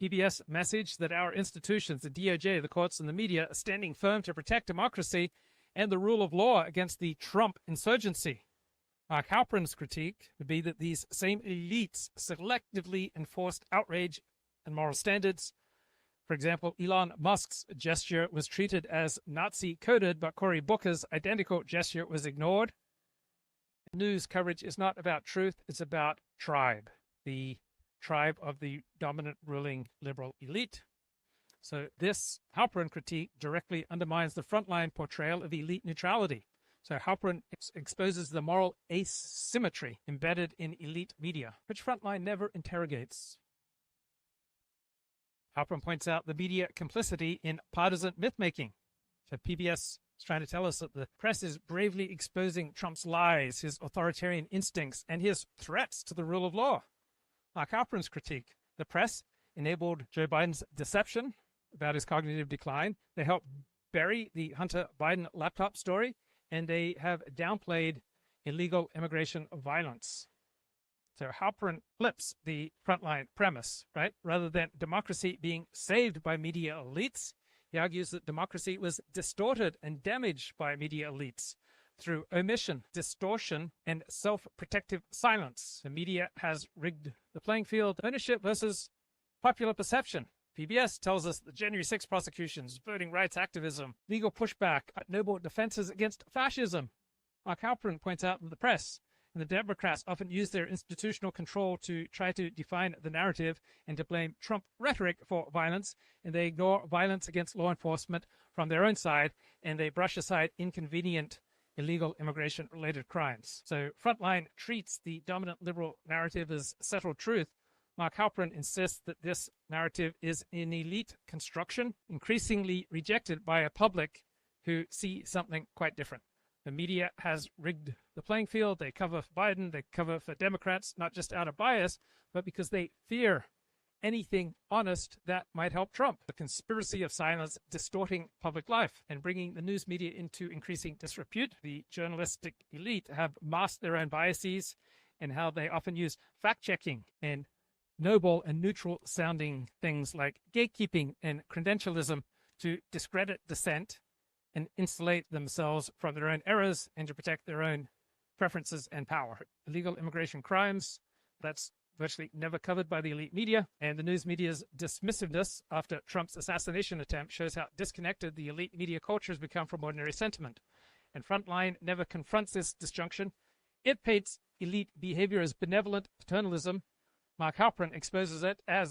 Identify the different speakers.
Speaker 1: PBS message that our institutions, the DOJ, the courts, and the media, are standing firm to protect democracy and the rule of law against the Trump insurgency. Mark Halperin's critique would be that these same elites selectively enforced outrage and moral standards. For example, Elon Musk's gesture was treated as Nazi-coded, but Cory Booker's identical gesture was ignored. News coverage is not about truth, it's about tribe, the tribe of the dominant ruling liberal elite. So this Halperin critique directly undermines the Frontline portrayal of elite neutrality. So Halperin exposes the moral asymmetry embedded in elite media, which Frontline never interrogates. Halperin points out the media complicity in partisan myth-making. So PBS is trying to tell us that the press is bravely exposing Trump's lies, his authoritarian instincts, and his threats to the rule of law. Mark Halperin's critique: the press enabled Joe Biden's deception about his cognitive decline. They helped bury the Hunter Biden laptop story, and they have downplayed illegal immigration violence. So Halperin flips the Frontline premise, right? Rather than democracy being saved by media elites, he argues that democracy was distorted and damaged by media elites through omission, distortion, and self-protective silence. The media has rigged the playing field. Ownership versus popular perception. PBS tells us that January 6 prosecutions, voting rights activism, legal pushback, noble defenses against fascism. Mark Halperin points out that the press and the Democrats often use their institutional control to try to define the narrative and to blame Trump rhetoric for violence, and they ignore violence against law enforcement from their own side, and they brush aside inconvenient illegal immigration-related crimes. So Frontline treats the dominant liberal narrative as settled truth. Mark Halperin insists that this narrative is an elite construction, increasingly rejected by a public who see something quite different. The media has rigged the playing field. They cover for Biden, they cover for Democrats, not just out of bias, but because they fear anything honest that might help Trump. The conspiracy of silence distorting public life and bringing the news media into increasing disrepute. The journalistic elite have masked their own biases and how they often use fact-checking and noble and neutral sounding things like gatekeeping and credentialism to discredit dissent and insulate themselves from their own errors and to protect their own preferences and power. Illegal immigration crimes, that's virtually never covered by the elite media, and the news media's dismissiveness after Trump's assassination attempt shows how disconnected the elite media culture has become from ordinary sentiment. And Frontline never confronts this disjunction. It paints elite behavior as benevolent paternalism. Mark Halperin exposes it as